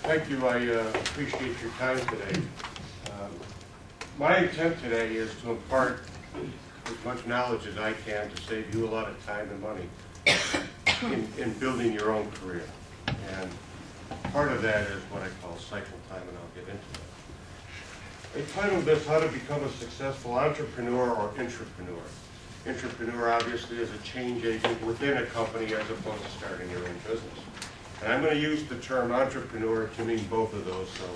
Thank you. I appreciate your time today. My intent today is to impart as much knowledge as I can to save you a lot of time and money in building your own career. And part of that is what I call cycle time, and I'll get into that. I titled this, How to Become a Successful Entrepreneur or Intrapreneur. Intrapreneur obviously is a change agent within a company as opposed to starting your own business. And I'm going to use the term entrepreneur to mean both of those. So,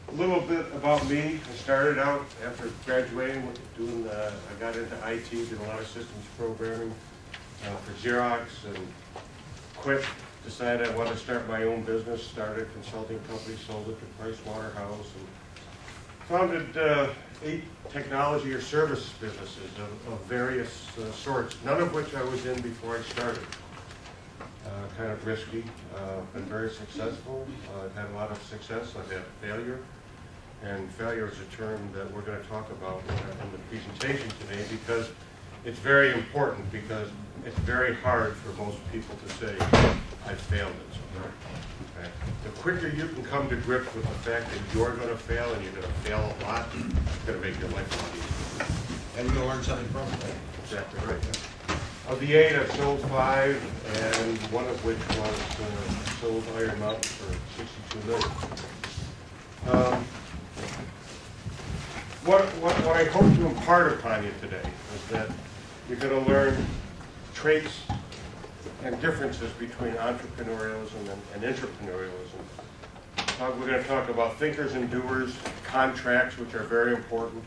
a little bit about me. I started out after graduating doing, I got into IT, did a lot of systems programming for Xerox, and quit, decided I wanted to start my own business, started a consulting company, sold it to Price Waterhouse, and founded 8 technology or service businesses of various sorts, none of which I was in before I started. Kind of risky, been very successful. I've had a lot of success, I've had failure. And failure is a term that we're going to talk about in the presentation today because it's very important, because it's very hard for most people to say, I failed at something. Okay. The quicker you can come to grips with the fact that you're going to fail and you're going to fail a lot, it's going to make your life a lot easier. And you're going to learn something from it. Right? Exactly right. Yeah. Of the 8, I've sold 5, and one of which was sold Iron Mountain for $62 million. What I hope to impart upon you today is that you're going to learn traits and differences between entrepreneurialism and intrapreneurialism. We're going to talk about thinkers and doers, contracts, which are very important,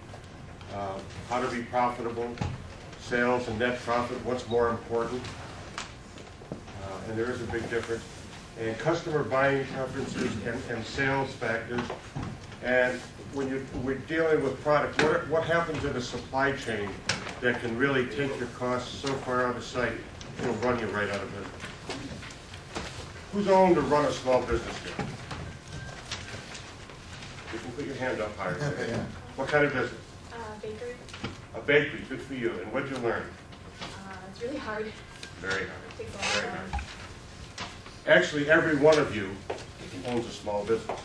how to be profitable, sales and net profit, what's more important, and there is a big difference, and customer buying preferences and sales factors. And when we're dealing with product, what happens in a supply chain that can really take your costs so far out of sight, it'll run you right out of business. Who's owned or run a small business here? You can put your hand up higher. Yeah. What kind of business? Bakery. A bakery, good for you. And what'd you learn? It's really hard. Very hard. It takes a lot of time. Actually, every one of you owns a small business.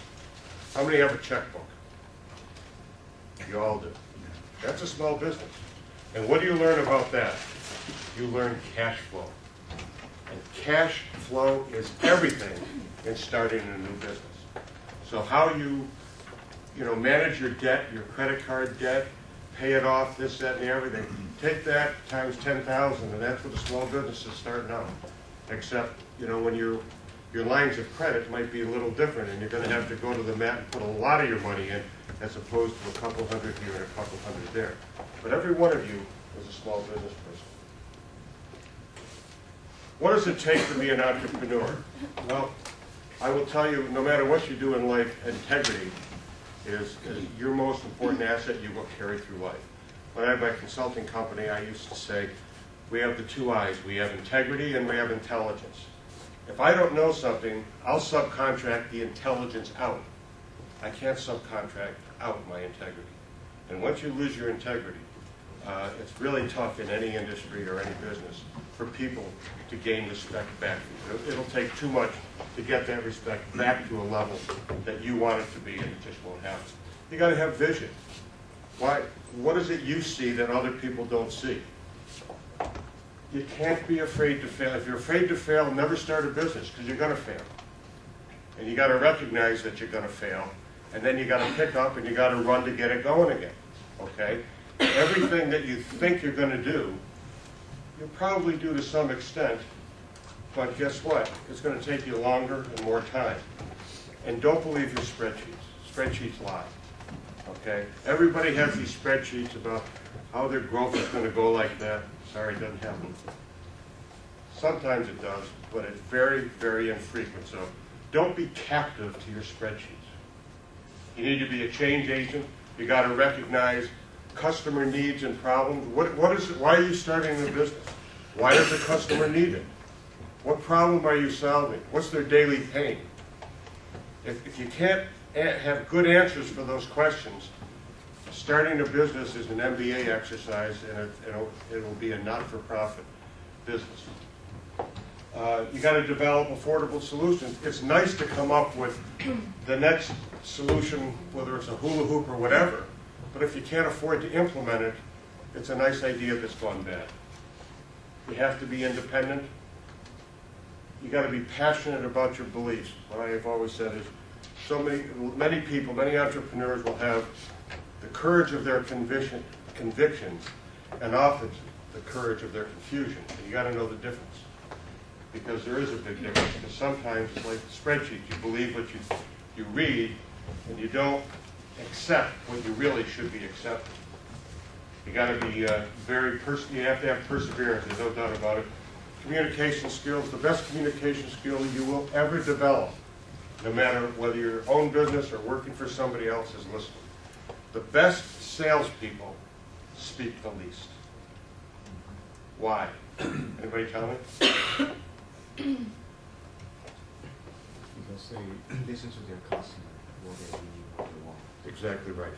How many have a checkbook? You all do. That's a small business. And what do you learn about that? You learn cash flow. And cash flow is everything in starting a new business. So how you manage your debt, your credit card debt, pay it off, this, that, and everything. Take that times 10,000, and that's what a small business is starting out. Except, when your lines of credit might be a little different, and you're going to have to go to the mat and put a lot of your money in, as opposed to a couple hundred here and a couple hundred there. But every one of you is a small business person. What does it take to be an entrepreneur? Well, I will tell you, no matter what you do in life, integrity is your most important asset you will carry through life. When I had my consulting company, I used to say, we have the 2 I's. We have integrity and we have intelligence. If I don't know something, I'll subcontract the intelligence out. I can't subcontract out my integrity. And once you lose your integrity, it's really tough in any industry or any business for people to gain respect back. It'll take too much to get that respect back to a level that you want it to be, and it just won't happen. You got to have vision. Why? What is it you see that other people don't see? You can't be afraid to fail. If you're afraid to fail, never start a business, because you're going to fail. And you got to recognize that you're going to fail, and then you got to pick up and you got to run to get it going again. Okay? Everything that you think you're going to do, you'll probably do to some extent, but guess what? It's going to take you longer and more time. And don't believe your spreadsheets. Spreadsheets lie. Okay? Everybody has these spreadsheets about how their growth is going to go like that. Sorry, it doesn't happen. Sometimes it does, but it's very, very infrequent. So don't be captive to your spreadsheets. You need to be a change agent. You got to recognize customer needs and problems. What is it? Why are you starting a business? Why does the customer need it? What problem are you solving? What's their daily pain? If you can't have good answers for those questions, starting a business is an MBA exercise, and it will be a not-for-profit business. You got to develop affordable solutions. It's nice to come up with the next solution, whether it's a hula hoop or whatever, but if you can't afford to implement it, it's a nice idea that's gone bad. You have to be independent. You got to be passionate about your beliefs. What I have always said is, many people, many entrepreneurs will have the courage of their convictions, and often the courage of their confusion. And you got to know the difference, because there is a big difference. Because sometimes it's like spreadsheets. You believe what you read, and you don't accept what you really should be accepting. You got to be you have to have perseverance. There's no doubt about it. Communication skills, the best communication skill you will ever develop, no matter whether you're your own business or working for somebody else, is listening. The best salespeople speak the least. Why? Anybody tell me? Because they listen to their customer, what they need, what they want. Exactly right.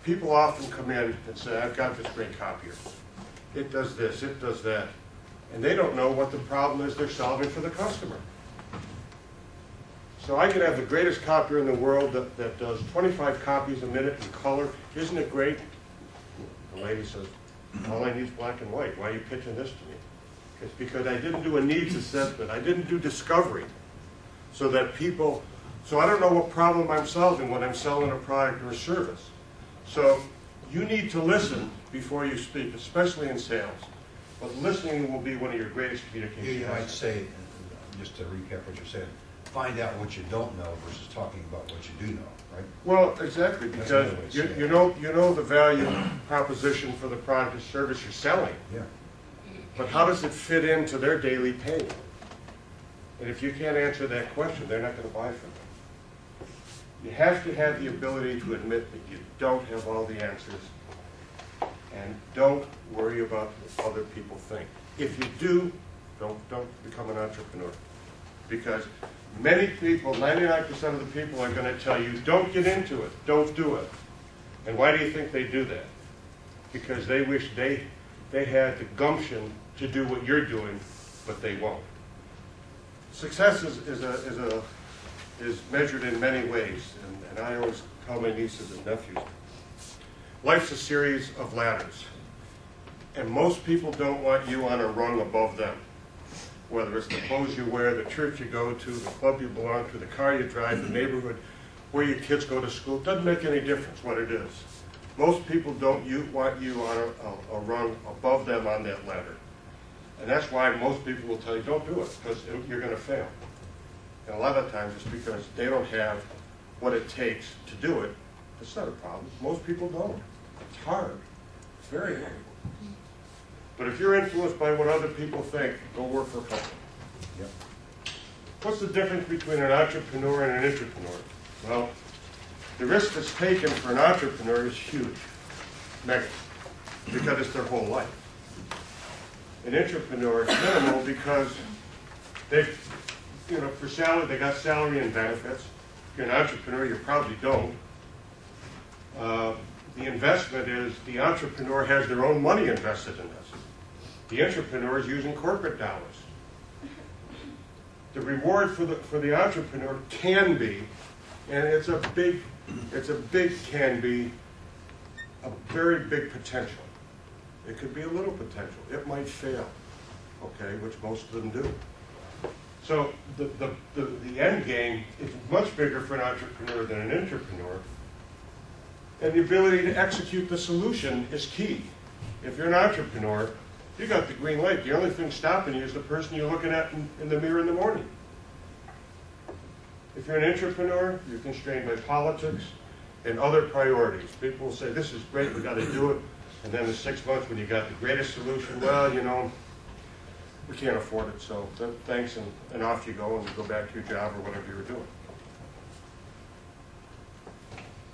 People often come in and say, I've got this great copier. It does this, it does that. And they don't know what the problem is they're solving for the customer. So I can have the greatest copier in the world that does 25 copies a minute in color. Isn't it great? The lady says, all I need is black and white. Why are you pitching this to me? It's because I didn't do a needs assessment. I didn't do discovery. So I don't know what problem I'm solving when I'm selling a product or a service. So you need to listen before you speak, especially in sales. But listening will be one of your greatest communication. You might say, just to recap what you said, find out what you don't know versus talking about what you do know, right? Well, exactly, because you know the value proposition for the product or service you're selling. Yeah. But how does it fit into their daily pain? And if you can't answer that question, they're not going to buy from you. You have to have the ability to admit that you don't have all the answers, and don't worry about what other people think. If you do, don't become an entrepreneur. Because many people, 99% of the people are going to tell you, don't get into it, don't do it. And why do you think they do that? Because they wish they had the gumption to do what you're doing, but they won't. Success is measured in many ways, and I always tell my nieces and nephews, life's a series of ladders, and most people don't want you on a rung above them. Whether it's the clothes you wear, the church you go to, the club you belong to, the car you drive, the neighborhood where your kids go to school, it doesn't make any difference what it is. Most people don't want you on a rung above them on that ladder. And that's why most people will tell you, don't do it, because you're going to fail. And a lot of times it's because they don't have what it takes to do it. It's not a problem. Most people don't. It's hard. It's very hard. But if you're influenced by what other people think, go work for a company. Yep. What's the difference between an entrepreneur and an intrapreneur? Well, the risk that's taken for an entrepreneur is huge, mega, because it's their whole life. An intrapreneur is minimal because for salary, they got salary and benefits. If you're an entrepreneur, you probably don't. The investment is the entrepreneur has their own money invested in this. The intrapreneur is using corporate dollars. The reward for the entrepreneur can be, and it's a big can be, a very big potential. It could be a little potential. It might fail, okay, which most of them do. So the end game is much bigger for an entrepreneur than an intrapreneur. And the ability to execute the solution is key. If you're an entrepreneur, you got the green light. The only thing stopping you is the person you're looking at in the mirror in the morning. If you're an intrapreneur, you're constrained by politics and other priorities. People will say, this is great, we got to do it. And then in 6 months, when you got the greatest solution, well, we can't afford it, so thanks, and off you go, and you go back to your job or whatever you were doing.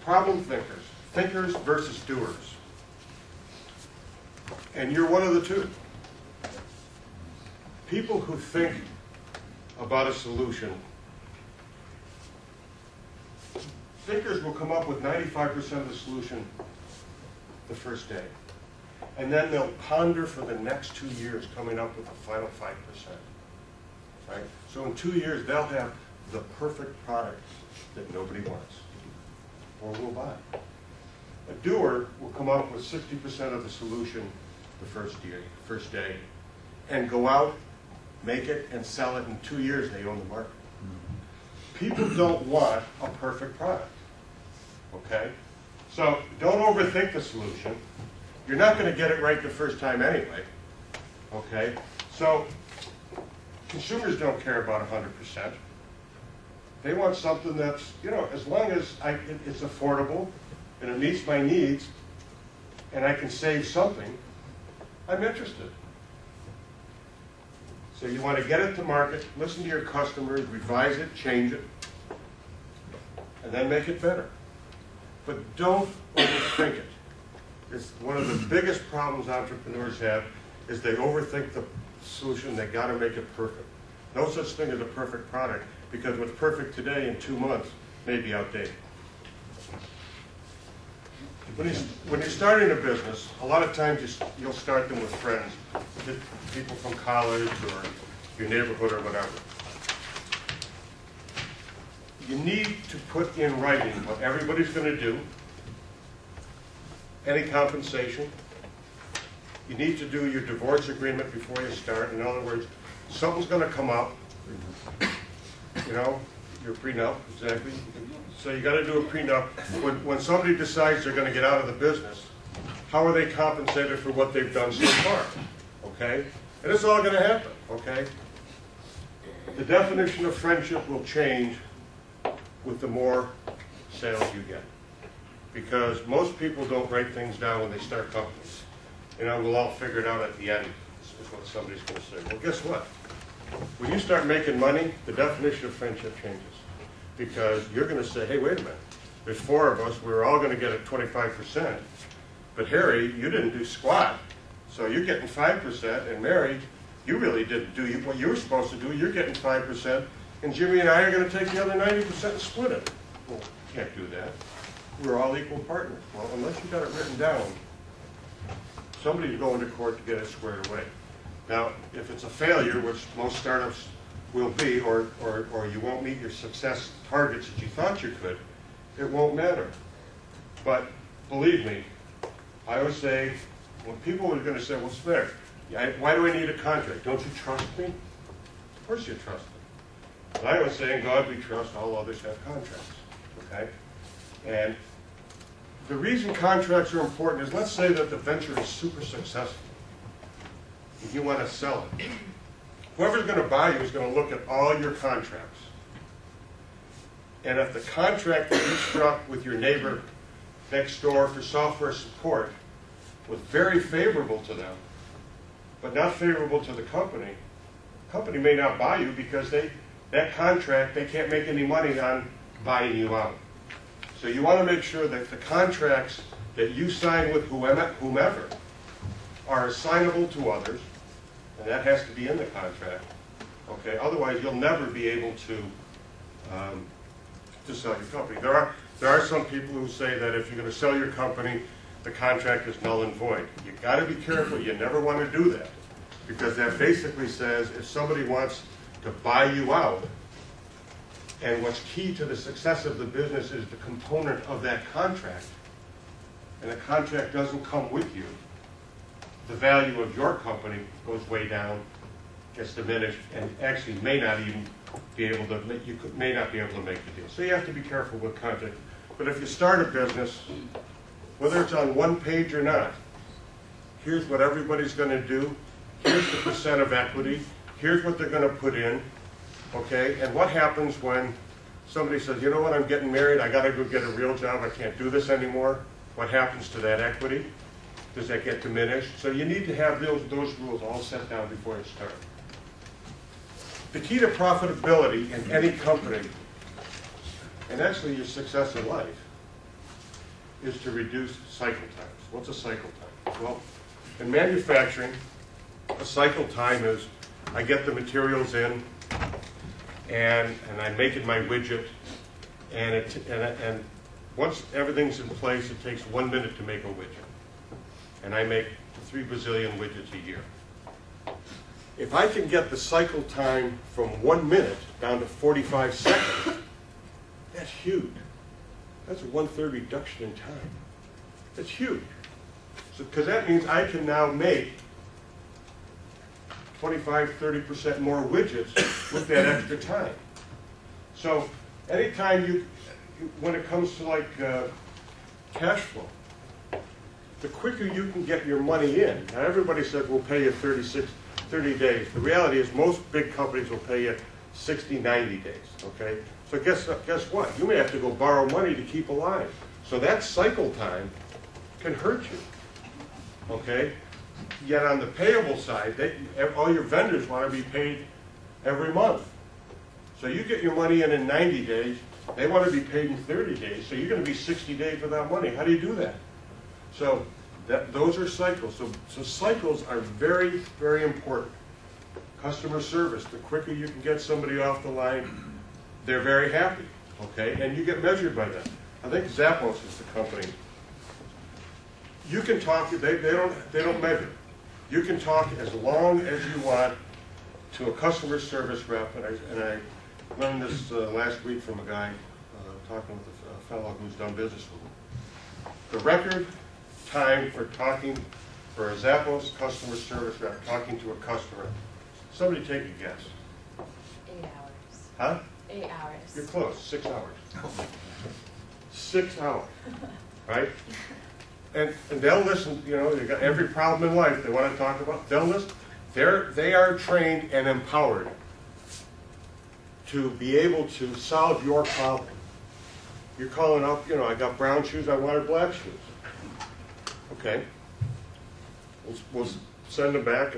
Problem thinkers versus doers. And you're one of the two. People who think about a solution, thinkers will come up with 95% of the solution the first day. And then they'll ponder for the next 2 years coming up with the final 5%. right? So in 2 years, they'll have the perfect product that nobody wants or will buy. A doer will come up with 60% of the solution the first day, and go out, make it, and sell it in 2 years. They own the market. People don't want a perfect product, okay? So don't overthink the solution. You're not going to get it right the first time anyway, okay? So consumers don't care about 100%. They want something that's, you know, as long as it's affordable and it meets my needs and I can save something, I'm interested. So you want to get it to market, listen to your customers, revise it, change it, and then make it better. But don't overthink it. It's one of the biggest problems entrepreneurs have is they overthink the solution. They got to make it perfect. No such thing as a perfect product, because what's perfect today in 2 months may be outdated. When you're starting a business, a lot of times you'll start them with friends, people from college or your neighborhood or whatever. You need to put in writing what everybody's going to do, any compensation. You need to do your divorce agreement before you start. In other words, something's going to come up, you know, your prenup, exactly. So you got to do a prenup. When somebody decides they're going to get out of the business, how are they compensated for what they've done so far? Okay? And it's all going to happen, okay? The definition of friendship will change with the more sales you get. Because most people don't write things down when they start companies. You know, we'll all figure it out at the end, is what somebody's going to say. Well, guess what? When you start making money, the definition of friendship changes. Because you're going to say, hey, wait a minute. There's 4 of us. We're all going to get a 25%. But Harry, you didn't do squat. So you're getting 5%. And Mary, you really didn't do what you were supposed to do. You're getting 5%. And Jimmy and I are going to take the other 90% and split it. Well, you can't do that. We're all equal partners. Well, unless you got it written down, somebody's going to court to get it squared away. Now, if it's a failure, which most startups will be, or you won't meet your success targets that you thought you could, it won't matter. But believe me, I always say, when people are going to say, well, Smith, why do I need a contract? Don't you trust me? Of course you trust me. But I always say, in God we trust, all others have contracts. Okay? And the reason contracts are important is, let's say that the venture is super successful. And you want to sell it. Whoever's going to buy you is going to look at all your contracts. And if the contract that you struck with your neighbor next door for software support was very favorable to them, but not favorable to the company may not buy you because that contract, they can't make any money on buying you out. So you want to make sure that the contracts that you sign with whomever are assignable to others, and that has to be in the contract. Okay, otherwise you'll never be able to sell your company. There are some people who say that if you're going to sell your company, the contract is null and void. You've got to be careful. You never want to do that, because that basically says if somebody wants to buy you out, and what's key to the success of the business is the component of that contract, and the contract doesn't come with you, the value of your company goes way down, gets diminished, and actually may not even be able to make, may not be able to make the deal. So you have to be careful with contract. But if you start a business, whether it's on one page or not, here's what everybody's going to do, here's the percent of equity, here's what they're going to put in, okay? And what happens when somebody says, you know what, I'm getting married, I got to go get a real job, I can't do this anymore? What happens to that equity? Does that get diminished? So you need to have those rules all set down before you start. The key to profitability in any company, and actually your success in life, is to reduce cycle times. What's a cycle time? Well, in manufacturing, a cycle time is I get the materials in, and I'm making my widget, and once everything's in place, it takes 1 minute to make a widget. And I make 3 bazillion widgets a year. If I can get the cycle time from 1 minute down to 45 seconds, that's huge. That's a 1/3 reduction in time. That's huge. So, because that means I can now make 25–30% more widgets with that extra time. So anytime when it comes to like cash flow, the quicker you can get your money in. Now everybody said we'll pay you 30 days. The reality is most big companies will pay you 60, 90 days, okay? So guess what? You may have to go borrow money to keep alive. So that cycle time can hurt you, okay? Yet on the payable side, all your vendors want to be paid every month. So you get your money in 90 days, they want to be paid in 30 days, so you're going to be 60 days without money. How do you do that? So those are cycles. So cycles are very, very important. Customer service, the quicker you can get somebody off the line, they're very happy, okay? And you get measured by that. I think Zappos is the company. You can talk, they don't measure. You can talk as long as you want to a customer service rep, and I learned this last week from a guy talking with a fellow who's done business with him. The record time for talking, for a Zappos customer service rep talking to a customer, somebody take a guess. 8 hours. Huh? 8 hours. You're close, 6 hours. 6 hours, right? And they'll listen, you know, they got every problem in life they want to talk about, they'll listen. They are trained and empowered to be able to solve your problem. You're calling up, you know, I got brown shoes, I wanted black shoes. Okay. We'll send them back,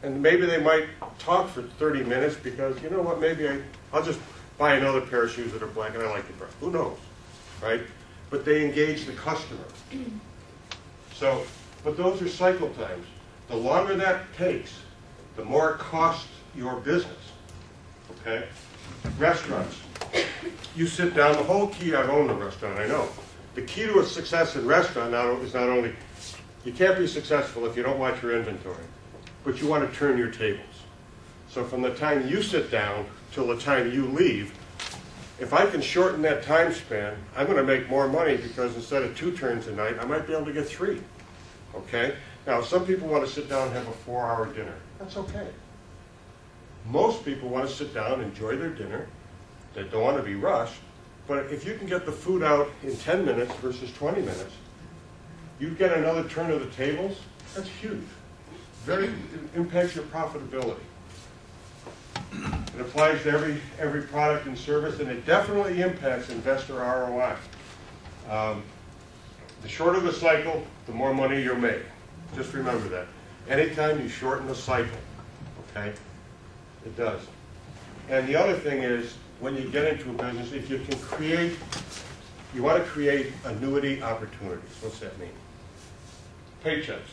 and maybe they might talk for 30 minutes because, you know what, maybe I'll just buy another pair of shoes that are black and I like the brown. Who knows, right? But they engage the customer. So, but those are cycle times. The longer that takes, the more it costs your business, okay? Restaurants. You sit down, the whole key, I've owned a restaurant, I know. The key to a success in restaurant is not only, you can't be successful if you don't watch your inventory, but you want to turn your tables. So from the time you sit down till the time you leave, if I can shorten that time span, I'm going to make more money because instead of 2 turns a night, I might be able to get 3. Okay? Now, some people want to sit down and have a 4-hour dinner. That's okay. Most people want to sit down, enjoy their dinner. They don't want to be rushed. But if you can get the food out in 10 minutes versus 20 minutes, you get another turn of the tables, that's huge. It impacts your profitability. It applies to every product and service, and it definitely impacts investor ROI. The shorter the cycle, the more money you'll make. Just remember that. Anytime you shorten the cycle, okay, it does. And the other thing is, when you get into a business, if you can create, you want to create annuity opportunities. What's that mean? Paychecks.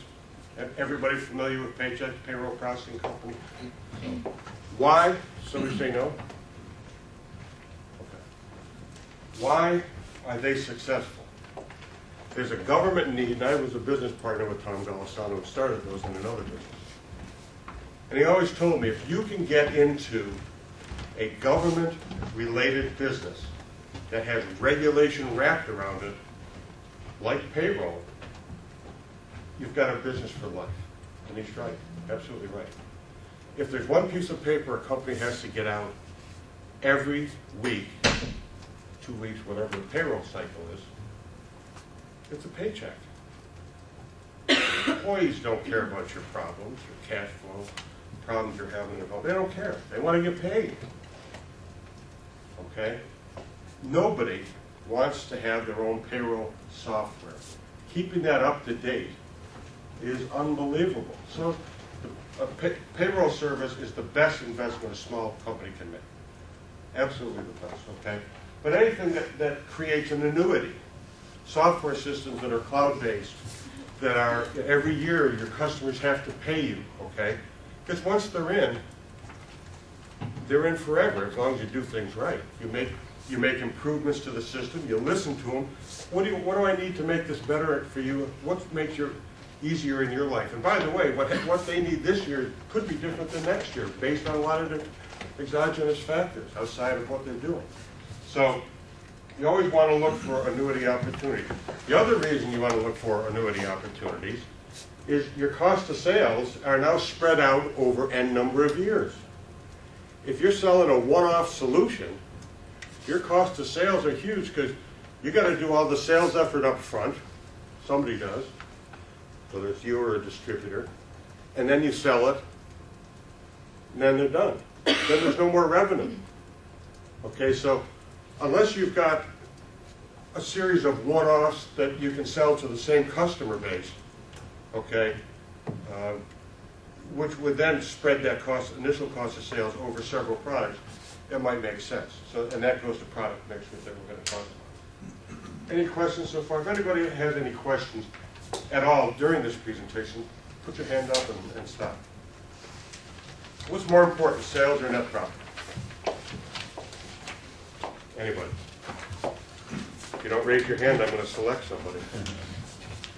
Everybody familiar with paychecks, payroll processing company? Why? Somebody say no? Okay. Why are they successful? There's a government need, and I was a business partner with Tom Golisano who started those in another business. And he always told me, if you can get into a government-related business that has regulation wrapped around it, like payroll, you've got a business for life. And he's right, absolutely right. If there's one piece of paper a company has to get out every week, 2 weeks, whatever the payroll cycle is, it's a paycheck. Employees don't care about your problems, your cash flow, problems you're having at home. They don't care. They want to get paid. Okay? Nobody wants to have their own payroll software. Keeping that up to date is unbelievable. So a payroll service is the best investment a small company can make. Absolutely the best, okay? But anything that creates an annuity, software systems that are cloud-based, that are every year your customers have to pay you, okay? Because once they're in forever as long as you do things right. You make improvements to the system, you listen to them. What do I need to make this better for you? What makes easier in your life. And by the way, what they need this year could be different than next year based on a lot of different exogenous factors outside of what they're doing. So you always want to look for annuity opportunities. The other reason you want to look for annuity opportunities is your cost of sales are now spread out over n number of years. If you're selling a one-off solution, your cost of sales are huge because you got to do all the sales effort up front. Somebody does, whether it's you or a distributor, and then you sell it, and then they're done. Then there's no more revenue. Okay, so unless you've got a series of one-offs that you can sell to the same customer base, okay, which would then spread that initial cost of sales over several products, it might make sense. So, and that goes to product mix, which we're going to talk about. Any questions so far? If anybody has any questions at all during this presentation, put your hand up and stop. What's more important, sales or net profit? Anybody? If you don't raise your hand, I'm going to select somebody.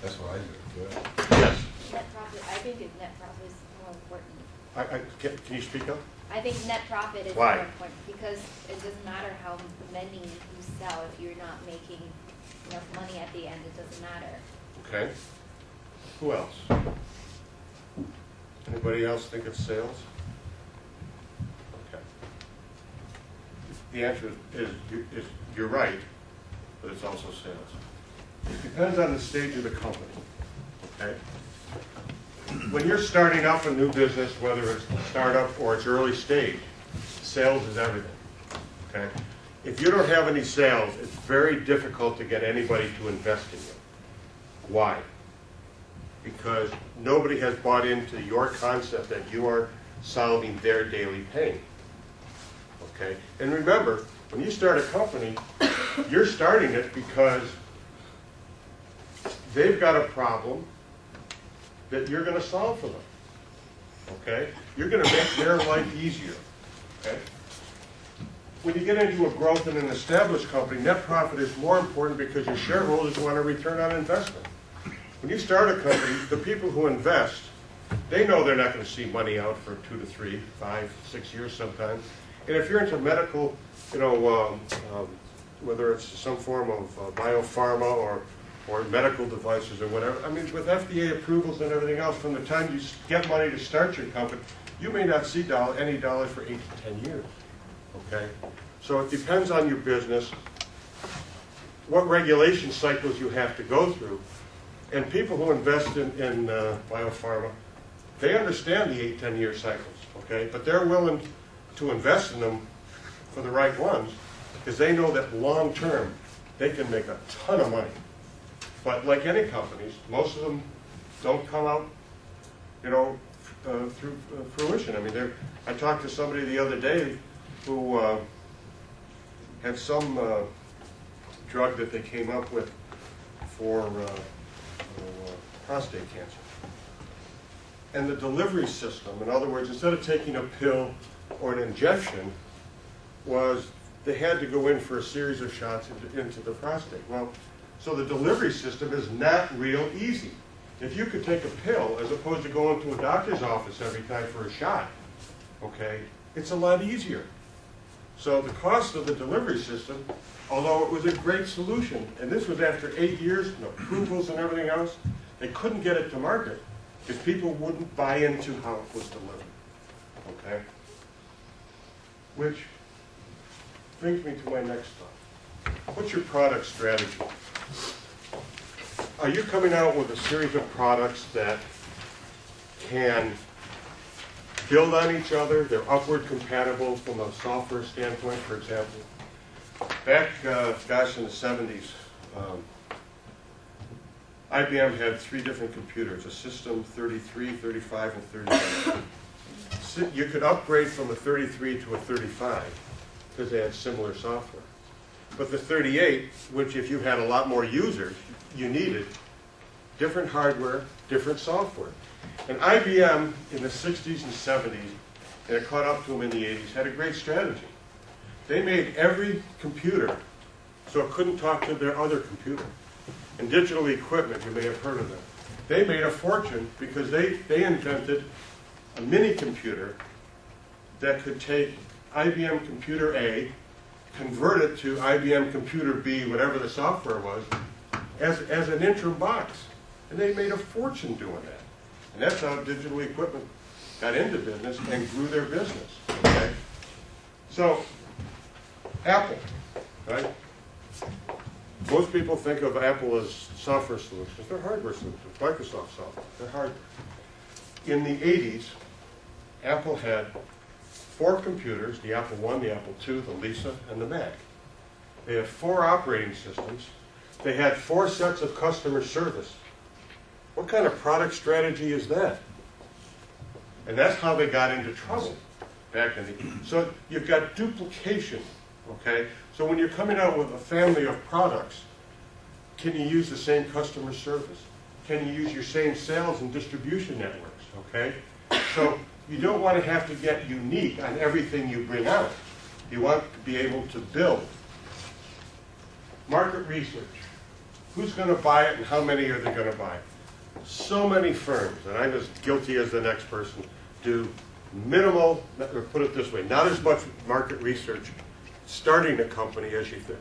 That's what I do. Go ahead. Yes. Net profit, I think net profit is more important. Can you speak up? I think net profit is Why? more important because it doesn't matter how many you sell. If you're not making enough money at the end, it doesn't matter. Okay. Who else? Anybody else think it's sales? Okay. The answer is you're right, but it's also sales. It depends on the stage of the company. Okay. When you're starting up a new business, whether it's a startup or it's early stage, sales is everything. Okay. If you don't have any sales, it's very difficult to get anybody to invest in you. Why? Because nobody has bought into your concept that you are solving their daily pain. Okay? And remember, when you start a company, you're starting it because they've got a problem that you're going to solve for them. Okay? You're going to make their life easier. Okay? When you get into a growth in an established company, net profit is more important because your shareholders want a return on investment. When you start a company, the people who invest, they know they're not going to see money out for 2 to 3, 5, 6 years sometimes. And if you're into medical, whether it's some form of biopharma or medical devices or whatever, I mean, with FDA approvals and everything else, from the time you get money to start your company, you may not see any dollars for 8 to 10 years. Okay? So it depends on your business, what regulation cycles you have to go through. And people who invest in biopharma, they understand the 8, 10-year cycles, okay? But they're willing to invest in them for the right ones because they know that long term, they can make a ton of money. But like any companies, most of them don't come out, through fruition. I mean, I talked to somebody the other day who had some drug that they came up with for prostate cancer. And the delivery system, in other words, instead of taking a pill or an injection, was they had to go in for a series of shots into the prostate. Well, so the delivery system is not real easy. If you could take a pill as opposed to going to a doctor's office every time for a shot, okay, it's a lot easier. So the cost of the delivery system, although it was a great solution, and this was after 8 years and approvals and everything else, they couldn't get it to market because people wouldn't buy into how it was delivered. Okay? Which brings me to my next thought. What's your product strategy? Are you coming out with a series of products that can build on each other? They're upward compatible from a software standpoint, for example. Back, in the 70s, IBM had 3 different computers, a System 33, 35, and 38. You could upgrade from a 33 to a 35 because they had similar software. But the 38, which if you had a lot more users, you needed different hardware, different software. And IBM in the 60s and 70s, and it caught up to them in the 80s, had a great strategy. They made every computer so it couldn't talk to their other computer. And digital equipment, you may have heard of them. They made a fortune because they invented a mini computer that could take IBM Computer A, convert it to IBM Computer B, whatever the software was, as an interim box. And they made a fortune doing that. And that's how digital equipment got into business and grew their business. Okay? So, Apple, right? Most people think of Apple as software solutions. They're hardware solutions. Microsoft software. They're hardware. In the 80s, Apple had 4 computers, the Apple I, the Apple II, the Lisa, and the Mac. They had 4 operating systems. They had 4 sets of customer service. What kind of product strategy is that? And that's how they got into trouble back in the... So you've got duplication, okay? So when you're coming out with a family of products, can you use the same customer service? Can you use your same sales and distribution networks, okay? So you don't want to have to get unique on everything you bring out. You want to be able to build. Market research. Who's going to buy it and how many are they going to buy? So many firms, and I'm as guilty as the next person, do minimal, or put it this way, not as much market research starting a company as you think.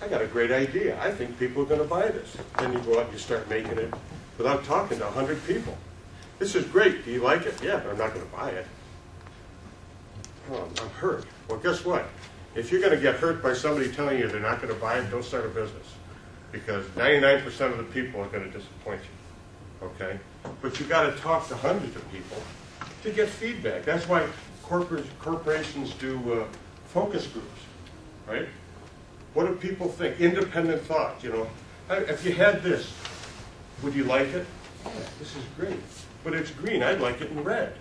I got a great idea. I think people are going to buy this. Then you go out and you start making it without talking to 100 people. This is great. Do you like it? Yeah, but I'm not going to buy it. Oh, I'm hurt. Well, guess what? If you're going to get hurt by somebody telling you they're not going to buy it, don't start a business. Because 99% of the people are going to disappoint you. Okay? But you've got to talk to hundreds of people to get feedback. That's why corporations do focus groups, right? What do people think? Independent thought, you know. If you had this, would you like it? Yeah, this is great. But it's green. I'd like it in red.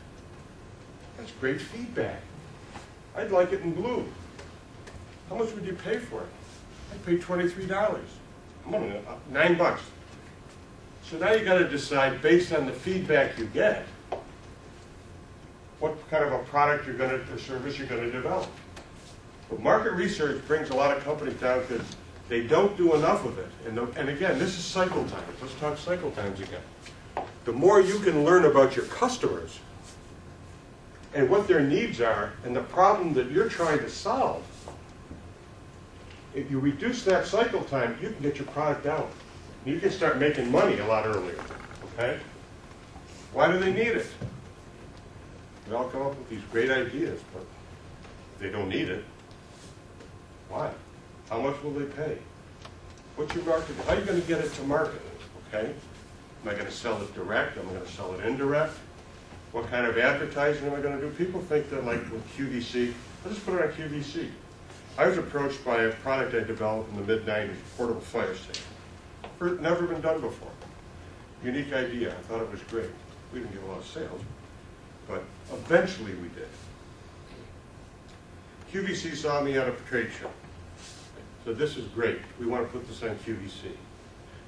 That's great feedback. I'd like it in blue. How much would you pay for it? I'd pay $23. I'm going to $9. So now you got to decide, based on the feedback you get, what kind of a product you're going to, or service you're going to develop. But market research brings a lot of companies down because they don't do enough of it. And again, this is cycle times. Let's talk cycle times again. The more you can learn about your customers and what their needs are and the problem that you're trying to solve, if you reduce that cycle time, you can get your product out. You can start making money a lot earlier. Okay? Why do they need it? We all come up with these great ideas, but they don't need it. Why? How much will they pay? What's your market? How are you going to get it to market? Okay? Am I going to sell it direct? Am I going to sell it indirect? What kind of advertising am I going to do? People think that, like with QVC, I'll just put it on QVC. I was approached by a product I developed in the mid-90s, portable fire station. Never been done before. Unique idea. I thought it was great. We didn't get a lot of sales, but eventually we did. QVC saw me at a trade show. So this is great. We want to put this on QVC.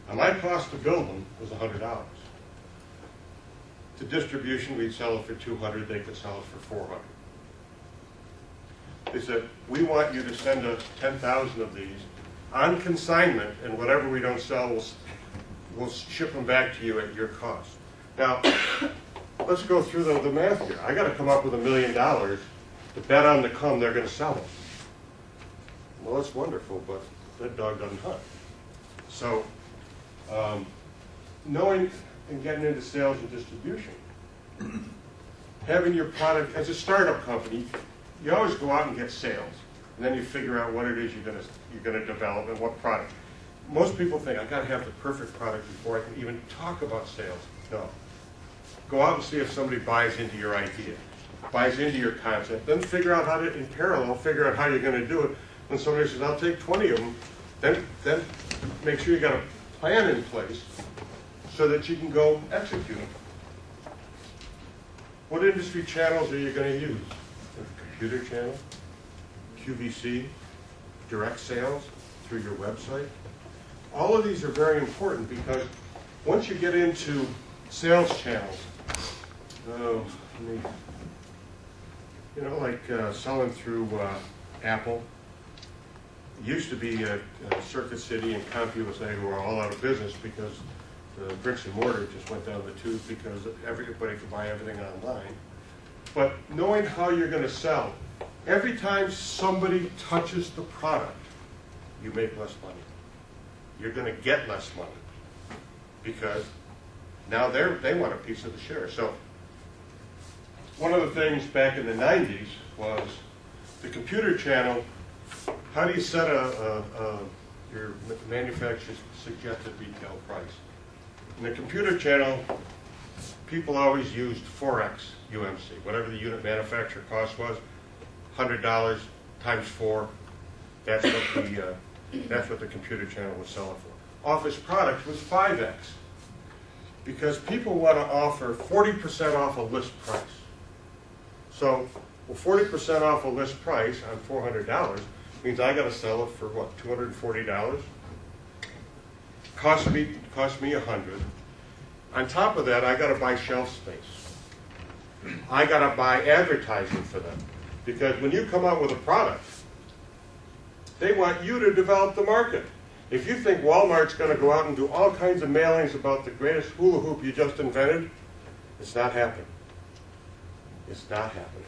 Now my cost to build them was $100. To distribution, we'd sell it for $200. They could sell it for $400. They said, we want you to send us 10,000 of these on consignment, and whatever we don't sell, we'll ship them back to you at your cost. Now, let's go through the math here. I got to come up with $1 million to bet on the come they're going to sell them. Well, that's wonderful, but that dog doesn't hunt. So, knowing and getting into sales and distribution, having your product as a startup company, you always go out and get sales, and then you figure out what it is you're going to develop and what product. Most people think I've got to have the perfect product before I can even talk about sales. No. Go out and see if somebody buys into your idea, buys into your concept, then figure out how to, in parallel, figure out how you're going to do it. When somebody says, I'll take 20 of them, then make sure you got a plan in place so that you can go execute them. What industry channels are you going to use? A computer channel, QVC, direct sales through your website. All of these are very important because once you get into sales channels, like selling through Apple. It used to be Circuit City and CompUSA who were all out of business because the bricks and mortar just went down the tube because everybody could buy everything online. But knowing how you're going to sell, every time somebody touches the product, you make less money. You're going to get less money because now they want a piece of the share. So one of the things back in the 90s was the computer channel. How do you set your manufacturer's suggested retail price? In the computer channel, people always used 4x UMC, whatever the unit manufacturer cost was, $100 times 4. That's what the computer channel was selling for. Office Products was 5x, because people want to offer 40% off a list price. So, well, 40% off a list price on $400 means I got to sell it for what, $240? Cost me $100. On top of that, I got to buy shelf space. I got to buy advertising for them, because when you come out with a product, they want you to develop the market. If you think Walmart's going to go out and do all kinds of mailings about the greatest hula hoop you just invented, it's not happening. It's not happening.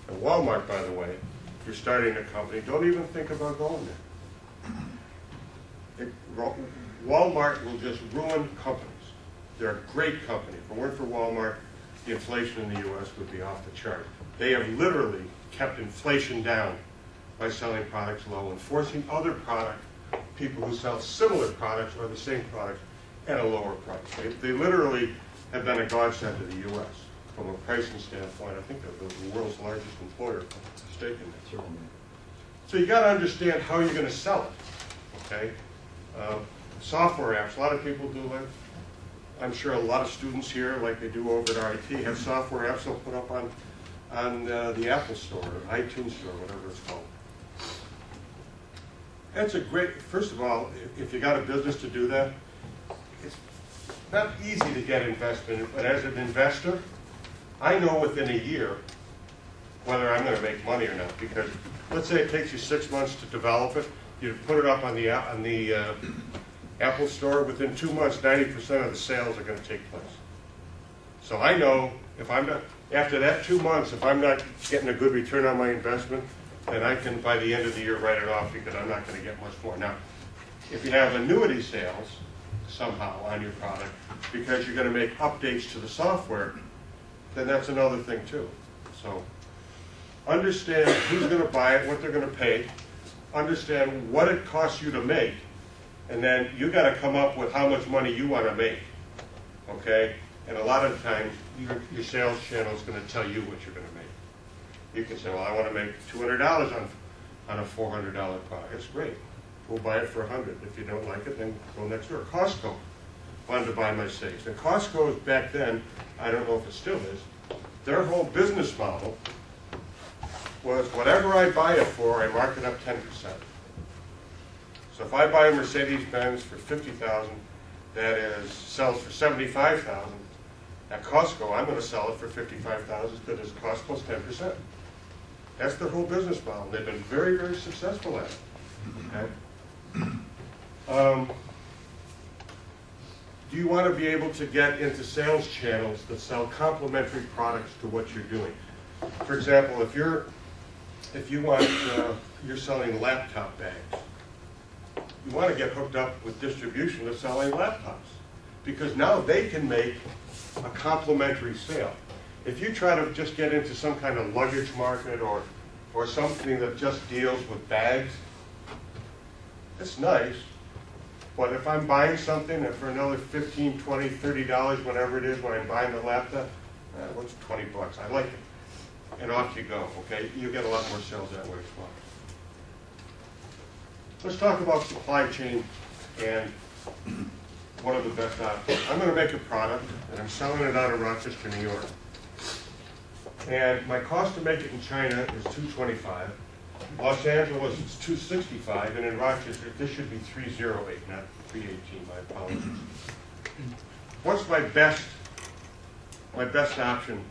And Walmart, by the way, if you're starting a company, don't even think about going there. Walmart will just ruin companies. They're a great company. If it weren't for Walmart, the inflation in the U.S. would be off the chart. They have literally kept inflation down by selling products low and forcing other people who sell similar products or the same products at a lower price. They literally have been a godsend to the U.S. from a pricing standpoint. I think they're the world's largest employer, if I'm not mistaken. So you got to understand how you're going to sell it. Okay, software apps. A lot of people do it. I'm sure a lot of students here, like they do over at RIT, have software apps they'll put up on the Apple Store or iTunes Store, whatever it's called. That's a great, first of all, if you got a business to do that, it's not easy to get investment, but as an investor, I know within a year whether I'm going to make money or not, because let's say it takes you 6 months to develop it, you put it up on the Apple Store, within 2 months, 90% of the sales are going to take place. So I know if I'm not, after that 2 months, if I'm not getting a good return on my investment, then I can, by the end of the year, write it off because I'm not going to get much more. Now, if you have annuity sales somehow on your product because you're going to make updates to the software, then that's another thing too. So understand who's going to buy it, what they're going to pay, understand what it costs you to make, and then you got to come up with how much money you want to make. Okay? And a lot of times, your sales channel is going to tell you what you're going to make. You can say, well, I want to make $200 on a $400 product. That's great. We'll buy it for $100. If you don't like it, then go next door. Costco wanted to buy my safes. And Costco, back then, I don't know if it still is, their whole business model was whatever I buy it for, I mark it up 10%. So if I buy a Mercedes-Benz for $50,000, that is, sells for $75,000, at Costco, I'm going to sell it for $55,000 because it's cost plus 10%. That's their whole business model. They've been very, very successful at it. Okay? Do you want to be able to get into sales channels that sell complementary products to what you're doing? For example, if you're selling laptop bags, you want to get hooked up with distribution that's selling laptops, because now they can make a complementary sale. If you try to just get into some kind of luggage market or something that just deals with bags, it's nice, but if I'm buying something and for another $15, $20, $30, whatever it is when I'm buying the laptop, what's 20 bucks? I like it. And off you go, okay? You get a lot more sales that way as well. Let's talk about supply chain and one of the best options. I'm going to make a product, and I'm selling it out of Rochester, New York. And my cost to make it in China is $225. Los Angeles is $265, and in Rochester, this should be $308, not $318. My apologies. What's my best option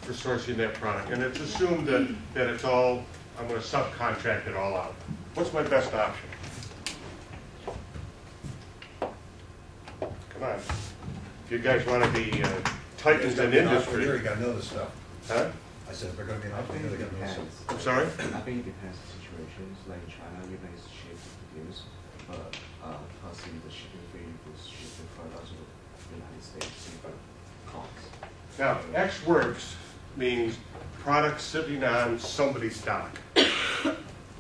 for sourcing that product? And it's assumed that it's all, I'm going to subcontract it all out. What's my best option? come on. If you guys want to be titans in industry. You got to know this stuff. Huh? I said, if they're going to be an I think entrepreneur, it they got to know depends. something. I'm sorry? I think it depends on situations. Like in China, even it's cheap to produce, but possibly the shipping fee was shipping products to the United States, cheaper costs. Now, X works means product sitting on somebody's dock.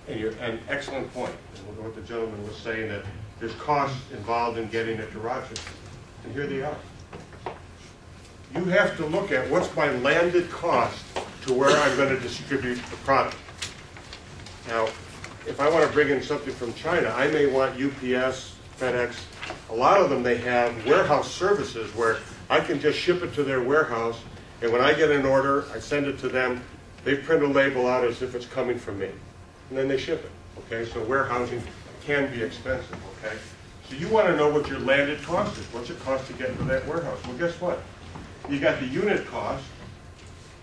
And an excellent point. And what the gentleman was saying, that there's costs involved in getting it to Rochester. And here they are. You have to look at what's my landed cost to where I'm going to distribute the product. Now, if I want to bring in something from China, I may want UPS, FedEx. A lot of them, they have warehouse services where I can just ship it to their warehouse, and when I get an order, I send it to them. They print a label out as if it's coming from me, and then they ship it. Okay, so warehousing can be expensive. Okay, so you want to know what your landed cost is. What's it cost to get to that warehouse? Well, guess what? You got the unit cost.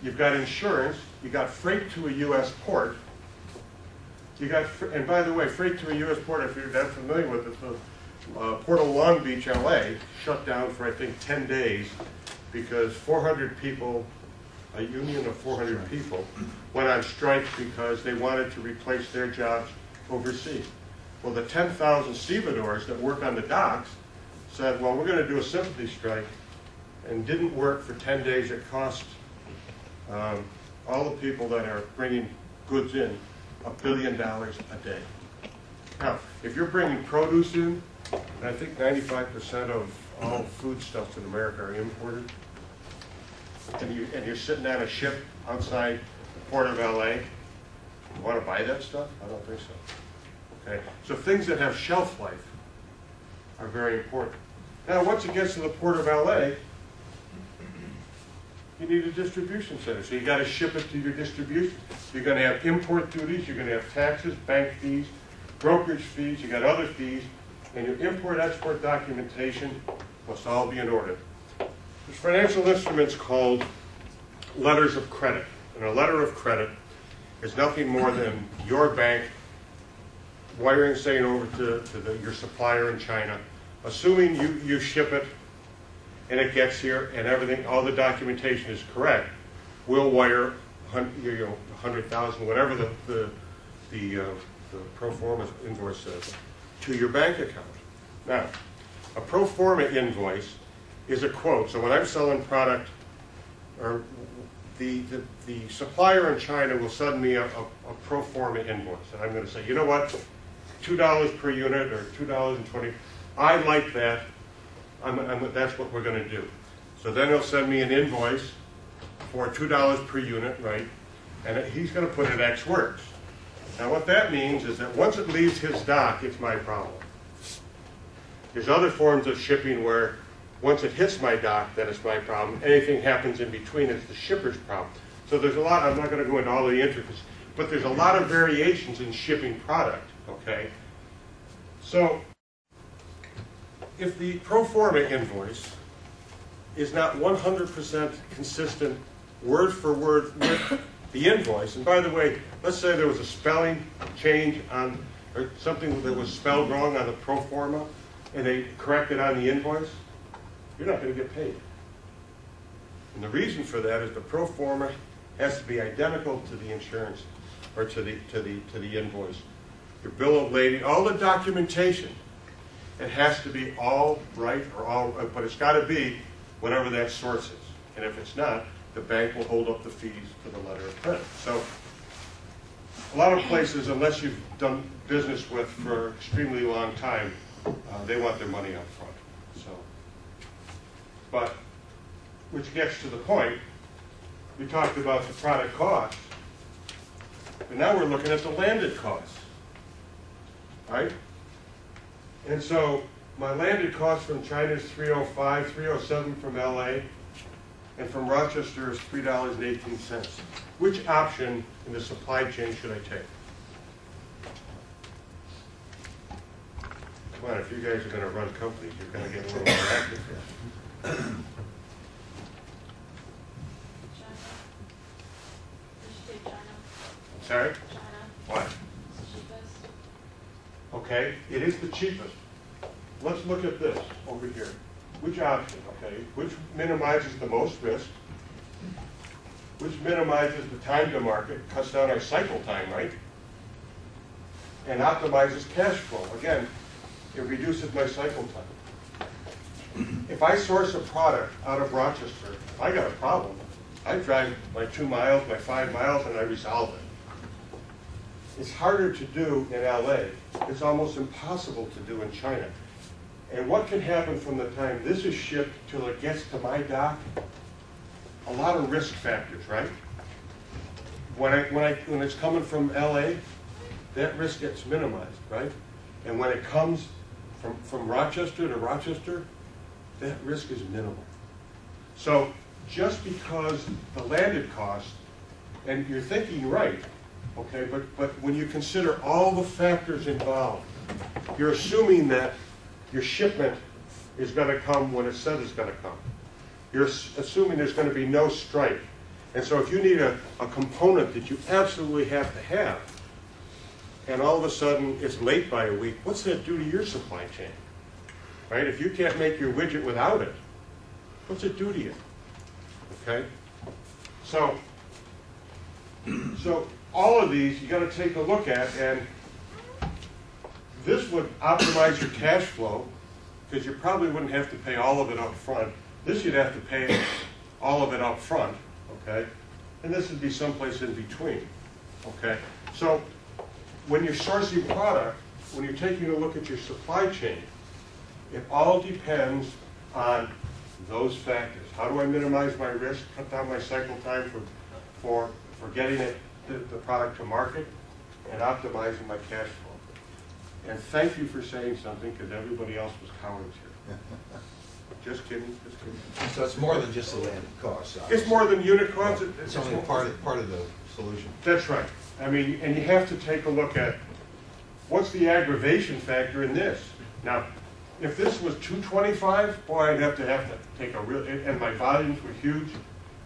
You've got insurance. You got freight to a U.S. port. You got, and by the way, freight to a U.S. port, if you're not familiar with it, the Port of Long Beach, L.A. shut down for, I think, 10 days because 400 people, a union of 400 people, went on strike because they wanted to replace their jobs overseas. Well, the 10,000 stevedores that work on the docks said, well, we're going to do a sympathy strike, and didn't work for 10 days. It cost all the people that are bringing goods in $1 billion a day. Now, if you're bringing produce in, and I think 95% of all foodstuffs in America are imported, and you're sitting on a ship outside the port of LA, you want to buy that stuff? I don't think so. Okay, so things that have shelf life are very important. Now, once it gets to the port of LA, you need a distribution center. So you got to ship it to your distribution. You're going to have import duties, you're going to have taxes, bank fees, brokerage fees, you got other fees, and your import-export documentation must all be in order. There's financial instruments called letters of credit. And a letter of credit is nothing more than your bank wiring, saying over to your supplier in China, assuming you ship it and it gets here and everything, all the documentation is correct, we'll wire 100,000, whatever the pro forma invoice says, to your bank account. Now, a pro forma invoice is a quote. So when I'm selling product, or the supplier in China will send me a pro forma invoice, and I'm going to say, you know what, $2 per unit or $2.20. I like that. That's what we're going to do. So then he'll send me an invoice for $2 per unit, right? And he's going to put in X works. Now what that means is that once it leaves his dock, it's my problem. There's other forms of shipping where once it hits my dock, then it's my problem. Anything happens in between, it's the shipper's problem. So there's a lot, I'm not going to go into all the intricacies, but there's a lot of variations in shipping product, okay? So if the pro forma invoice is not 100% consistent word for word with the invoice, and by the way, let's say there was a spelling change on, or something that was spelled wrong on the pro forma, and they corrected on the invoice, you're not going to get paid. And the reason for that is the pro forma has to be identical to the insurance, or to the invoice. Your bill of lading, all the documentation, it has to be all right, or all, but it's got to be whatever that source is. And if it's not, the bank will hold up the fees for the letter of credit. So a lot of places, unless you've done business with for an extremely long time, they want their money up front. So, but, which gets to the point, we talked about the product cost, and now we're looking at the landed costs, right? And so my landed cost from China is $305, $307 from LA, and from Rochester is $3.18. Which option in the supply chain should I take? Come on, if you guys are going to run companies, you're going to get a little more active here. China. You should take China. Sorry? China. Why? It's the cheapest. Okay, it is the cheapest. Let's look at this over here. which option, okay? Which minimizes the most risk, which minimizes the time to market, cuts down our cycle time, right? And optimizes cash flow. Again, it reduces my cycle time. If I source a product out of Rochester, if I got a problem, I drive my 2 miles, my 5 miles, and I resolve it. It's harder to do in LA. It's almost impossible to do in China. And what can happen from the time this is shipped till it gets to my dock? A lot of risk factors, right? When it's coming from LA, that risk gets minimized, right? And when it comes from Rochester to Rochester, that risk is minimal. So just because the landed cost, and you're thinking right, okay, but when you consider all the factors involved, you're assuming that your shipment is going to come when it said it's going to come. You're assuming there's going to be no strike. And so if you need a component that you absolutely have to have, and all of a sudden it's late by a week, what's that do to your supply chain? Right? If you can't make your widget without it, what's it do to you? Okay? So all of these you got to take a look at, and this would optimize your cash flow because you probably wouldn't have to pay all of it up front. This you'd have to pay all of it up front, okay? And this would be someplace in between, okay? So when you're sourcing product, when you're taking a look at your supply chain, it all depends on those factors. How do I minimize my risk, cut down my cycle time for getting the product to market, and optimizing my cash flow? And thank you for saying something, because everybody else was cowards here. Just kidding, just kidding. So it's more than just the landed cost. It's more than unit costs. It's only part of the solution. That's right. I mean, and you have to take a look at what's the aggravation factor in this. Now, if this was 225, boy, I'd have to take a real, and my volumes were huge,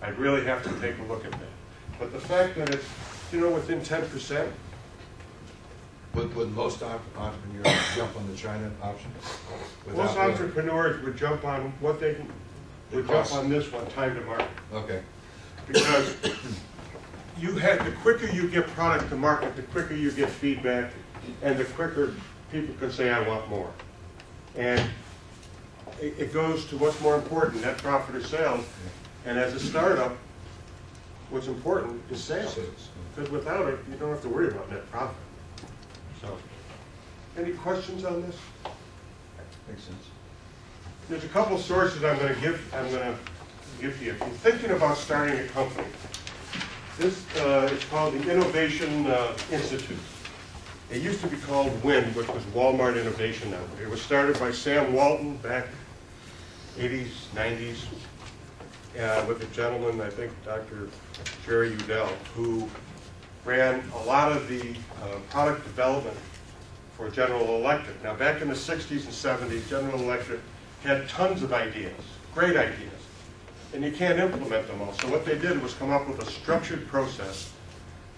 I'd really have to take a look at that. But the fact that it's, within 10%. Would most entrepreneurs jump on the China option? Most entrepreneurs would jump on what they can, would jump on this one, time to market. Okay. Because the quicker you get product to market, the quicker you get feedback, and the quicker people can say, I want more. And it goes to what's more important, net profit or sales. And as a startup, what's important is sales. Because without it, you don't have to worry about net profit. So, any questions on this? Makes sense. There's a couple sources I'm going to give to you. If you're thinking about starting a company, this is called the Innovation Institute. It used to be called WIN, which was Walmart Innovation Network. It was started by Sam Walton back 80s, 90s, with a gentleman, I think Dr. Jerry Udell, who ran a lot of the product development for General Electric. Now, back in the 60s and 70s, General Electric had tons of ideas, great ideas, and you can't implement them all. So what they did was come up with a structured process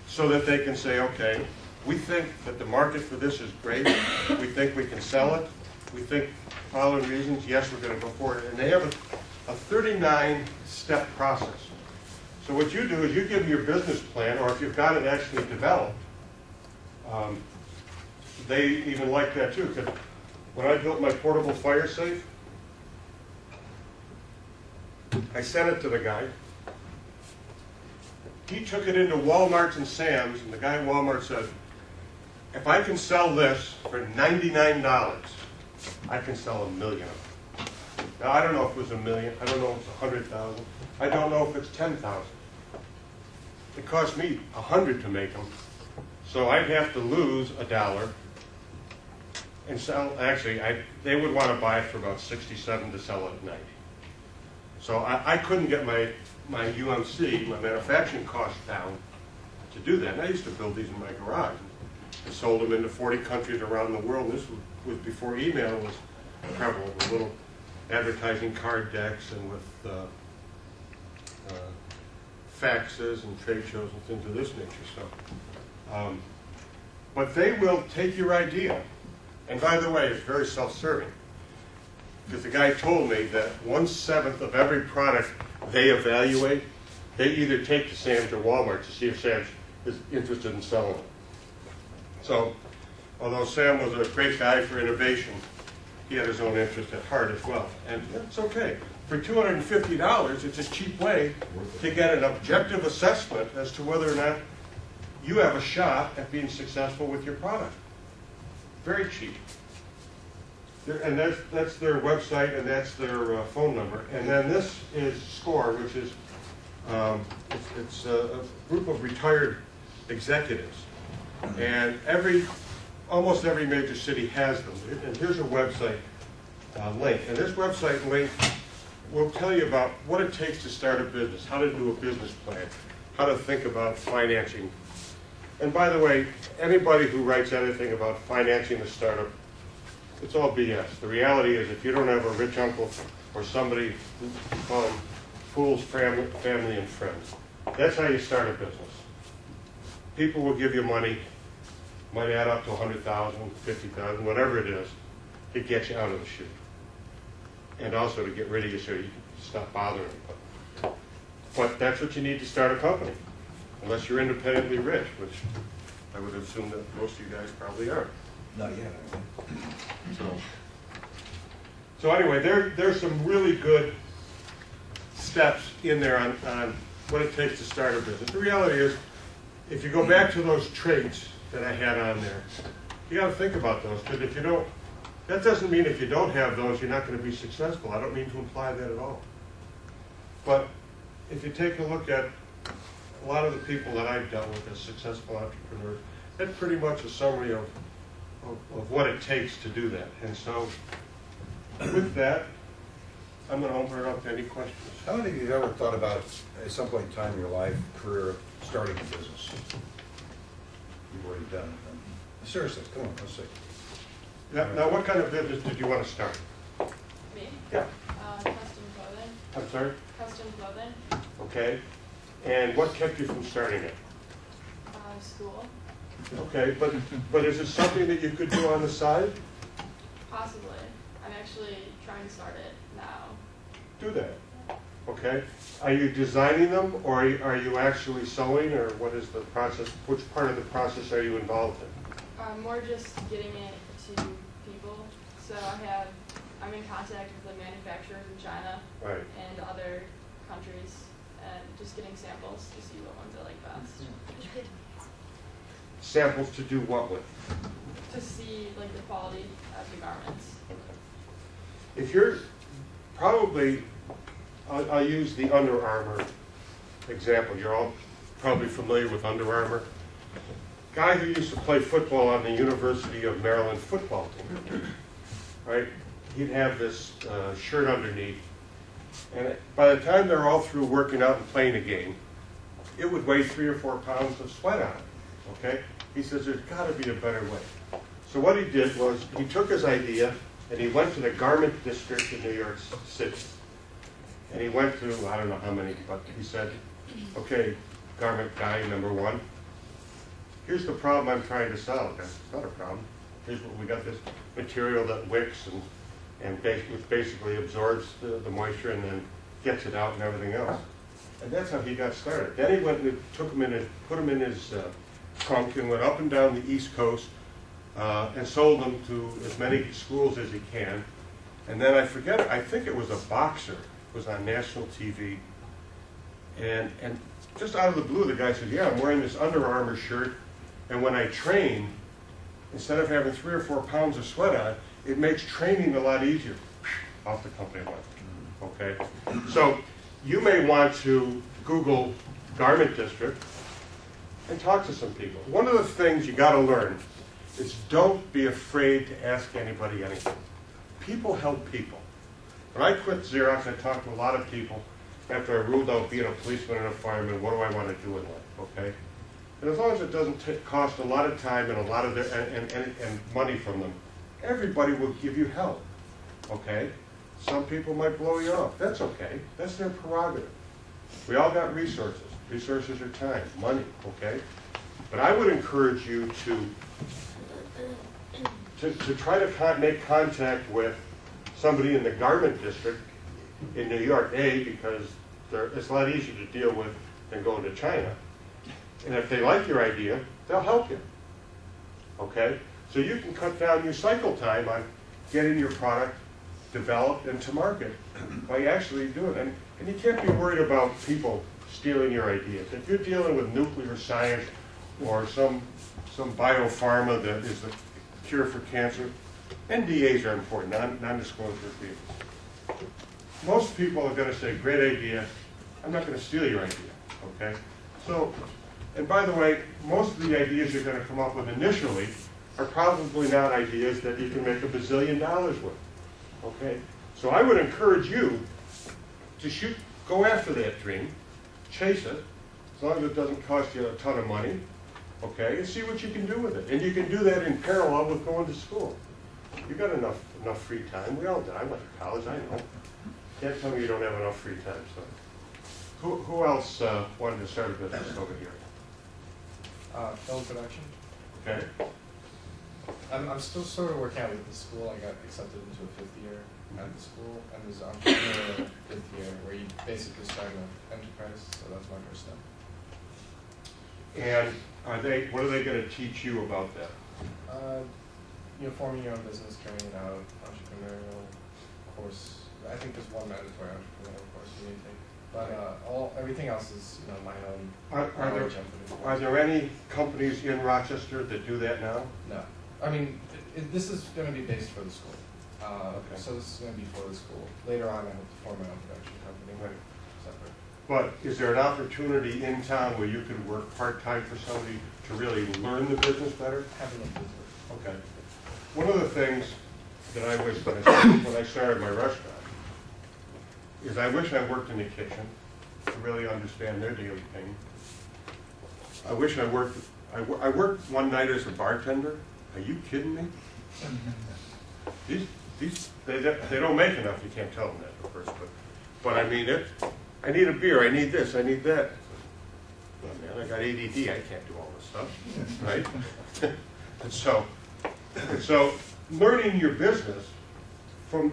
so that they can say, okay, we think that the market for this is great, we think we can sell it, we think following reasons, yes, we're going to go for it. And they have a 39-step process. So what you do is you give them your business plan, or if you've got it actually developed, they even like that too. Because when I built my portable fire safe, I sent it to the guy. He took it into Walmart's and Sam's, and the guy at Walmart said, if I can sell this for $99, I can sell 1 million of them. Now, I don't know if it was 1 million. I don't know if it's 100,000. I don't know if it's 10,000. It cost me 100 to make them, so I'd have to lose $1 and sell. Actually, they would want to buy it for about 67 to sell it at 90. So I couldn't get my UMC, my manufacturing costs down to do that. And I used to build these in my garage. I sold them into 40 countries around the world. And this was before email was prevalent, with little advertising card decks and with faxes and trade shows and things of this nature. So, but they will take your idea, and by the way, it's very self-serving. because the guy told me that 1/7 of every product they evaluate, they either take to Sam's or Walmart to see if Sam's is interested in selling it. So, although Sam was a great guy for innovation, he had his own interest at heart as well. And it's okay. For $250, it's a cheap way to get an objective assessment as to whether or not you have a shot at being successful with your product. Very cheap. And that's their website, and that's their phone number. And then this is SCORE, which is it's a group of retired executives. And almost every major city has them. And here's a website link. And this website link will tell you about what it takes to start a business, how to do a business plan, how to think about financing. And by the way, anybody who writes anything about financing a startup, it's all BS. The reality is if you don't have a rich uncle or somebody who call them fools, family and friends, that's how you start a business. People will give you money, might add up to $100,000, $50,000, whatever it is, to get you out of the chute. And also to get rid of you so you can stop bothering them. But that's what you need to start a company, unless you're independently rich, which I would assume that most of you guys probably are. Not yet, I think. So anyway, there's some really good steps in there on what it takes to start a business. The reality is, if you go back to those traits that I had on there, you got to think about those, because if you don't, that doesn't mean if you don't have those, you're not going to be successful. I don't mean to imply that at all. But if you take a look at a lot of the people that I've dealt with as successful entrepreneurs, that's pretty much a summary of what it takes to do that. And so, with that, I'm going to open it up to any questions. How many of you have ever thought about, at some point in time in your life, career, starting a business? You've already done it. Seriously, come on, let's see. Now, what kind of business did you want to start? Me? Yeah. Custom clothing. I'm sorry? Custom clothing. Okay. And what kept you from starting it? School. Okay, but is it something that you could do on the side? Possibly. I'm actually trying to start it now. Do that. Okay. Are you designing them, or are you actually sewing, or what is the process? Which part of the process are you involved in? More just getting it to people. So I'm in contact with the manufacturers in China Right. and other countries, and just getting samples to see what ones I like best. Samples to do what with? To see like the quality of the garments. Okay. If you're probably, I'll use the Under Armour example. You're all probably familiar with Under Armour. Guy who used to play football on the University of Maryland football team, right? He'd have this shirt underneath, and by the time they're all through working out and playing a game, it would weigh 3 or 4 pounds of sweat on it, okay? He says, there's got to be a better way. So what he did was, he took his idea, and he went to the garment district in New York City. And he went to, I don't know how many, but he said, okay, garment guy number 1, here's the problem I'm trying to solve. That's not a problem. Here's what we got, this material that wicks and basically absorbs the moisture and then gets it out and everything else. And that's how he got started. Then he went and took him in put him in his trunk and went up and down the East Coast and sold them to as many schools as he can. And then I think it was a boxer, was on national TV. And just out of the blue, the guy said, yeah, I'm wearing this Under Armour shirt, and when I train, instead of having 3 or 4 pounds of sweat on, it makes training a lot easier. Off the company went. Okay? So you may want to Google garment district and talk to some people. One of the things you got to learn is don't be afraid to ask anybody anything. People help people. When I quit Xerox, I talked to a lot of people after I ruled out being a policeman and a fireman. What do I want to do in life? Okay? And as long as it doesn't cost a lot of time and a lot of and money from them, everybody will give you help. Okay? Some people might blow you off. That's okay. That's their prerogative. We all got resources. Resources are time, money, okay? But I would encourage you to try to make contact with somebody in the garment district in New York, because it's a lot easier to deal with than going to China. And if they like your idea, they'll help you. Okay? So you can cut down your cycle time on getting your product developed and to market by actually doing it. And you can't be worried about people stealing your ideas. If you're dealing with nuclear science or some biopharma that is the cure for cancer, NDAs are important, non-disclosure agreements. Most people are going to say, great idea, I'm not going to steal your idea, okay? So, and by the way, most of the ideas you're going to come up with initially are probably not ideas that you can make $1 bazillion with, okay? So I would encourage you to go after that dream, chase it, as long as it doesn't cost you a ton of money, okay, and see what you can do with it. And you can do that in parallel with going to school. You've got enough free time. We all do. I went to college, I know. Can't tell me you don't have enough free time. So, who else wanted to start a business over here? Film production. Okay. I'm still sort of working out with the school. I got accepted into a 5th year at the school, and there's Entrepreneurialism 5th year where you basically start an enterprise. So that's my first step. And what are they going to teach you about that? Forming your own business, carrying it out, entrepreneurial course. I think there's one mandatory entrepreneurial course you need to take. But everything else is my own knowledge. Are there any companies in Rochester that do that now? No. I mean, this is going to be based for the school. Okay. So this is going to be for the school. Later on, I hope to form my own production company. Right. Separate. But is there an opportunity in town where you could work part-time for somebody to really learn the business better? Have enough business. Okay. One of the things that I wish when I started my restaurant is I wish I worked in the kitchen to really understand their daily pain. I wish I worked one night as a bartender. Are you kidding me? They don't make enough. You can't tell them that, of course. But I mean, I need a beer. I need this. I need that. Well, man, I got ADD. I can't do all this stuff, right? And so learning your business from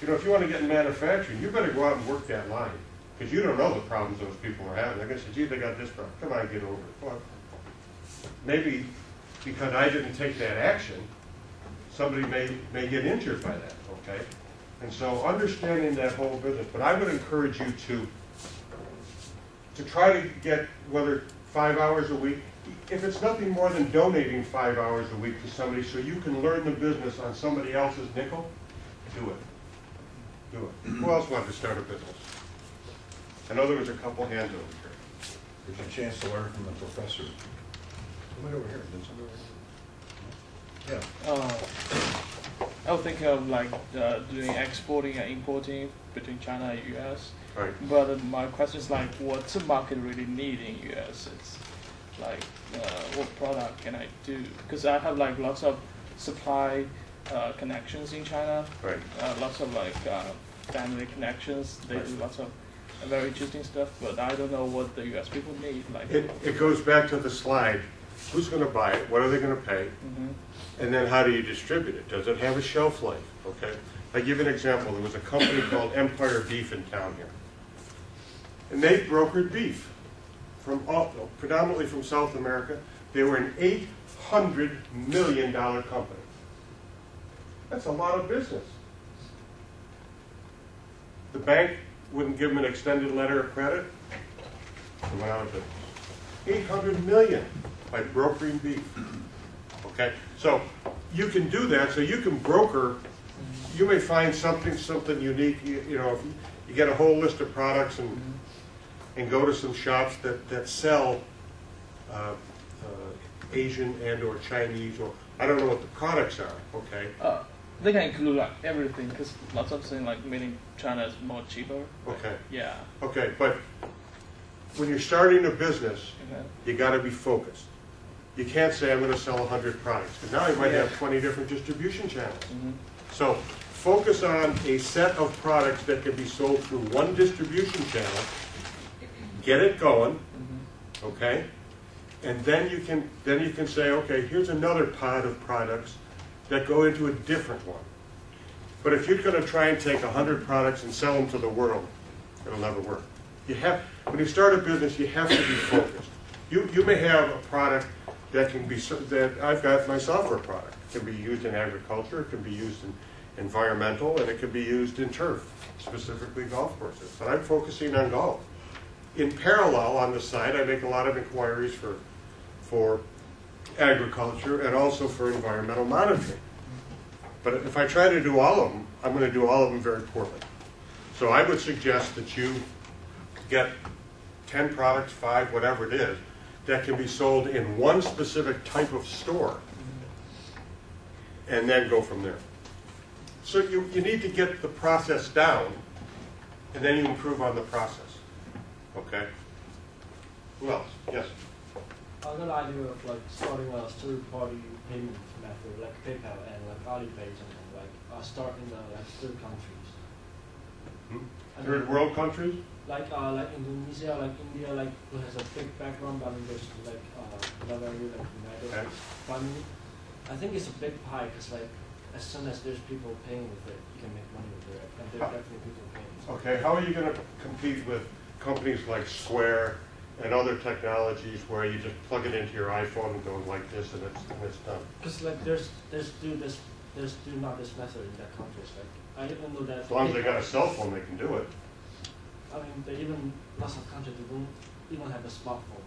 if you want to get in manufacturing, you better go out and work that line because you don't know the problems those people are having. They're going to say, gee, they got this problem. Come on, get over it. Well, maybe because I didn't take that action, somebody may get injured by that, okay? And so understanding that whole business, but I would encourage you to try to get, whether 5 hours a week, if it's nothing more than donating 5 hours a week to somebody so you can learn the business on somebody else's nickel, do it. Do it. Who else wanted to start a business? I know there was a couple hands over here. There's a chance to learn from the professor. Somebody over here. Did somebody over here? Yeah. I would think of doing exporting and importing between China and US. Right. But my question is what's the market really need in US? It's what product can I do? Because I have lots of supply connections in China. Right. Lots of family connections. They do lots of very interesting stuff, but I don't know what the US people need. It goes back to the slide. Who's going to buy it? What are they going to pay? Mm-hmm. And then how do you distribute it? Does it have a shelf life? Okay. I give you an example. There was a company called Empire Beef in town here, and they brokered beef predominantly from South America. They were an $800 million company. That's a lot of business. The bank wouldn't give them an extended letter of credit. They went out of business. $800 million by brokering beef. Okay, so you can do that. So you can broker. You may find something unique. If you get a whole list of products and go to some shops that sell Asian and/or Chinese, or I don't know what the products are. Okay. They can include everything because lots of things made in China is more cheaper. Okay. Yeah. Okay, but when you're starting a business, you got to be focused. You can't say I'm going to sell 100 products because now you might have 20 different distribution channels. Mm-hmm. So focus on a set of products that can be sold through one distribution channel. Get it going, okay, and then you can say, okay, here's another pod of products that go into a different one. But if you're going to try and take 100 products and sell them to the world, it'll never work. When you start a business, you have to be focused. You may have a product that can be, that I've got my software product. It can be used in agriculture, it can be used in environmental, and it can be used in turf, specifically golf courses. But I'm focusing on golf. In parallel, on the side, I make a lot of inquiries for agriculture and also for environmental monitoring. But if I try to do all of them, I'm going to do all of them very poorly. So I would suggest that you get 10 products, 5, whatever it is, that can be sold in one specific type of store, and then go from there. So you need to get the process down, and then you improve on the process. Okay? Who else? Yes? I got an idea of like starting a third-party payment method, like PayPal and like Alipay, something like start in the like third countries. Third world countries? Like Indonesia, like India, like who has a big background, but I mean there's like not very like united. Okay. But I mean, I think it's a big pie because like as soon as there's people paying with it, you can make money with it, and there's definitely people paying. Okay, how are you going to compete with companies like Square and other technologies where you just plug it into your iPhone and go like this and it's done? Because like there's still not this method in that countries. Like I even know that. As long as they got a cell phone, they can do it. I mean, they even lots of countries they don't even have a smartphone.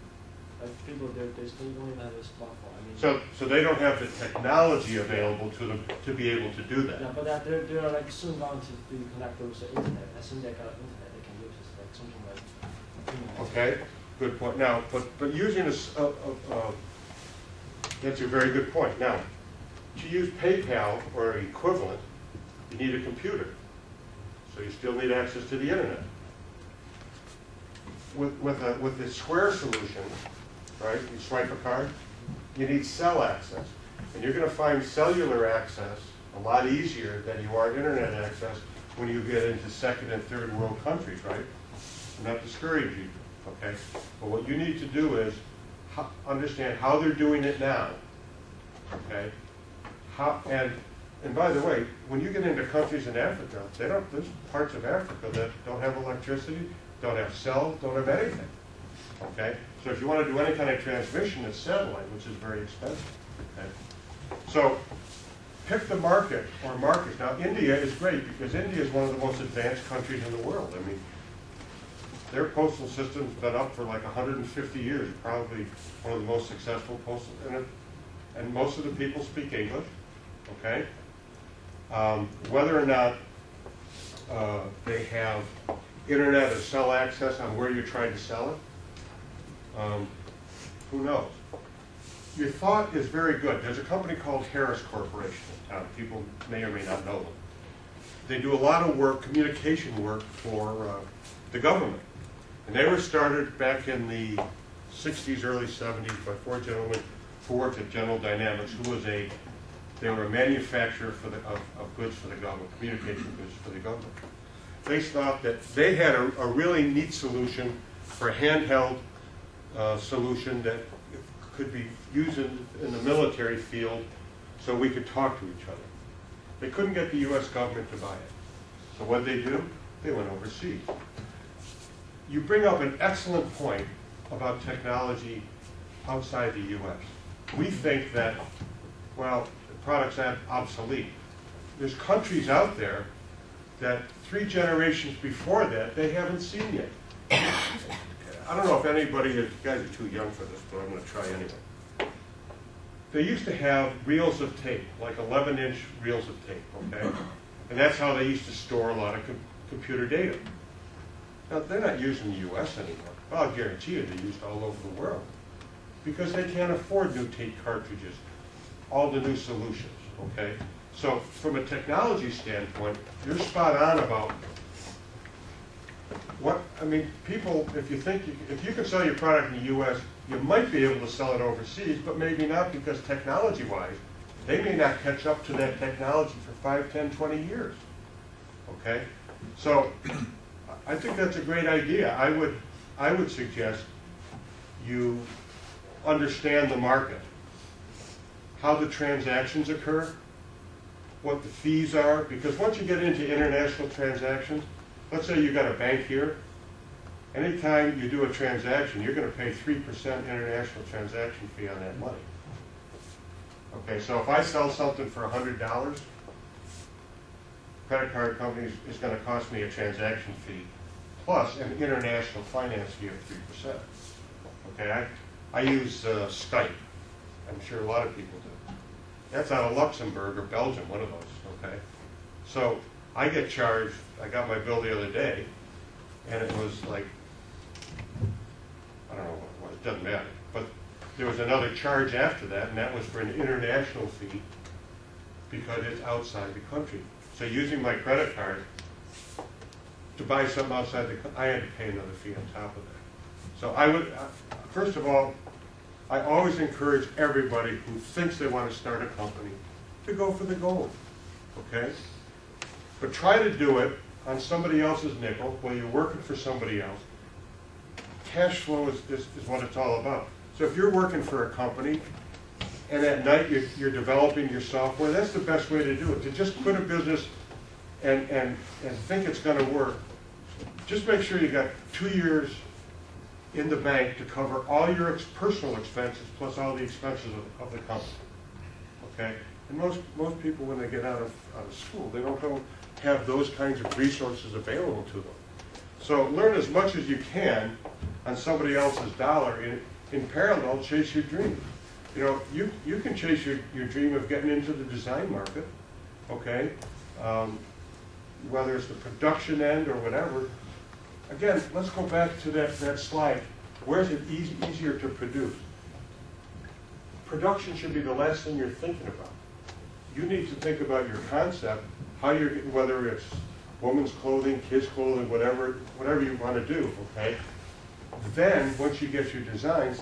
Like people, they still don't even have a smartphone. I mean, So they don't have the technology available to them to be able to do that. yeah, but they're like soon going to be connected with the internet. As soon as they got internet, they can use it like something like. Okay, good point. Now, but using that's a very good point. Now, to use PayPal or equivalent, you need a computer. So you still need access to the internet. With the Square solution, right, you swipe a card, you need cell access. And you're going to find cellular access a lot easier than you are internet access when you get into second and third world countries, right? I'm not discouraging you, okay? But what you need to do is understand how they're doing it now, okay? And by the way, when you get into countries in Africa, there's parts of Africa that don't have electricity, don't have cell, don't have anything. Okay? So if you want to do any kind of transmission, it's satellite, which is very expensive. Okay? So pick the market or markets. Now India is great because India is one of the most advanced countries in the world. I mean, their postal system's been up for like 150 years, probably one of the most successful postal, and most of the people speak English. Okay? Whether or not they have internet or cell access on where you're trying to sell it, who knows? Your thought is very good. There's a company called Harris Corporation in town. People may or may not know them. They do a lot of work, communication work for the government. And they were started back in the 60s, early 70s by 4 gentlemen who worked at General Dynamics, who was they were a manufacturer of goods for the government, communication goods for the government. They thought that they had a really neat solution for a handheld solution that could be used in the military field so we could talk to each other. They couldn't get the U.S. government to buy it. So what did they do? They went overseas. You bring up an excellent point about technology outside the U.S. We think that, well, the product's obsolete. There's countries out there that 3 generations before that they haven't seen yet. I don't know if anybody, you guys are too young for this, but I'm going to try anyway. They used to have reels of tape, like 11-inch reels of tape, okay? And that's how they used to store a lot of computer data. Now, they're not used in the U.S. anymore. Well, I'll guarantee you they're used all over the world because they can't afford new tape cartridges, all the new solutions, okay? So from a technology standpoint, you're spot on about what, I mean, people, if you can sell your product in the U.S., you might be able to sell it overseas, but maybe not because technology-wise, they may not catch up to that technology for 5, 10, 20 years, okay? So I think that's a great idea. I would suggest you understand the market, how the transactions occur, what the fees are, because once you get into international transactions, let's say you got a bank here, anytime you do a transaction, you're going to pay 3% international transaction fee on that money. Okay, so if I sell something for $100, credit card company is going to cost me a transaction fee plus an international finance fee of 3%. Okay, I use Skype. I'm sure a lot of people do. That's out of Luxembourg or Belgium, one of those, okay? So I get charged, I got my bill the other day, and it was like, I don't know what it was, it doesn't matter. But there was another charge after that, and that was for an international fee because it's outside the country. So using my credit card to buy something outside the country, I had to pay another fee on top of that. So I would, first of all, I always encourage everybody who thinks they want to start a company to go for the gold, okay? But try to do it on somebody else's nickel while you're working for somebody else. Cash flow is what it's all about. So if you're working for a company and at night you're developing your software, that's the best way to do it. To just quit a business and think it's going to work, just make sure you got 2 years in the bank to cover all your personal expenses plus all the expenses of the company. Okay? And most people, when they get out of school, they don't have those kinds of resources available to them. So learn as much as you can on somebody else's dollar. In parallel, chase your dream. You know, you can chase your dream of getting into the design market, okay? Whether it's the production end or whatever. Again, let's go back to that slide. Where is it easier to produce? Production should be the last thing you're thinking about. You need to think about your concept, how you're, whether it's women's clothing, kids' clothing, whatever you want to do, okay? Then, once you get your designs,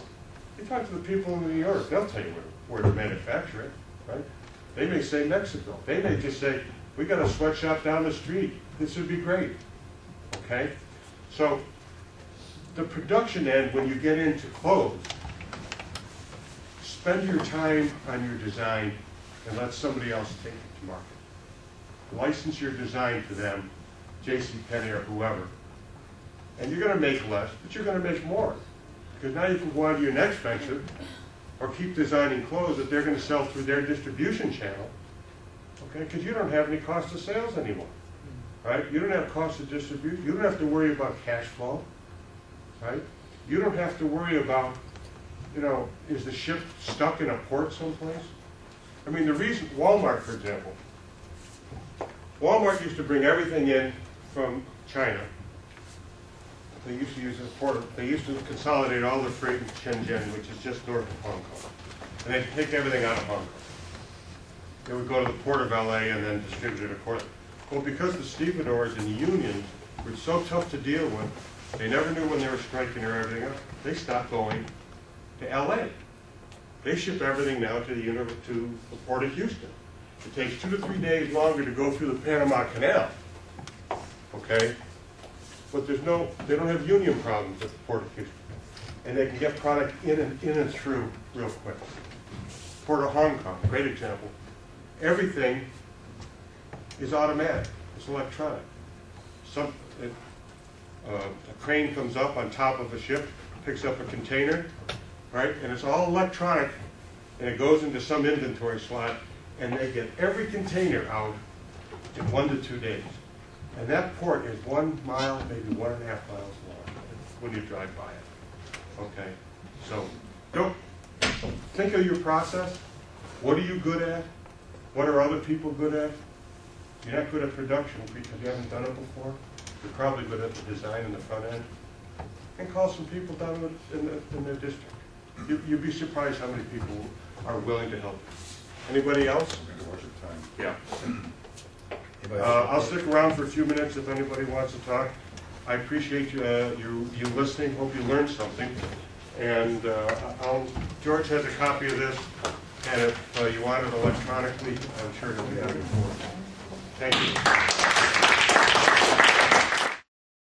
you talk to the people in New York. They'll tell you where to manufacture it, right? They may say Mexico. They may just say, we got a sweatshop down the street. This would be great, okay? So, the production end, when you get into clothes, spend your time on your design and let somebody else take it to market. License your design to them, JCPenney or whoever. And you're going to make less, but you're going to make more. Because now you can go on to your next venture or keep designing clothes that they're going to sell through their distribution channel. Okay? Because you don't have any cost of sales anymore. Right? You don't have cost of distribution. You don't have to worry about cash flow. Right? You don't have to worry about, you know, is the ship stuck in a port someplace? I mean, the reason, Walmart, for example, Walmart used to bring everything in from China. They used to use a port. They used to consolidate all the freight in Shenzhen, which is just north of Hong Kong. And they'd take everything out of Hong Kong. They would go to the port of LA and then distribute it accordingly. Well, because the stevedores and the unions were so tough to deal with, they never knew when they were striking or everything else. They stopped going to LA. They ship everything now to the port of Houston. It takes 2 to 3 days longer to go through the Panama Canal. Okay? But they don't have union problems at the port of Houston. And they can get product in and through real quick. Port of Hong Kong, great example. Everything is automatic. It's electronic. A crane comes up on top of a ship, picks up a container, right? And it's all electronic, and it goes into some inventory slot, and they get every container out in 1 to 2 days. And that port is 1 mile, maybe 1.5 miles long when you drive by it. Okay? So don't think of your process. What are you good at? What are other people good at? You're not good at production because you haven't done it before. You're probably good at the design and the front end. And call some people down in their district. You'd be surprised how many people are willing to help you. Anybody else? I'm going to watch your time. Yeah. I'll stick around for a few minutes if anybody wants to talk. I appreciate you listening. Hope you learned something. And George has a copy of this. And if you want it electronically, I'm sure he'll be happy for it. Thank you.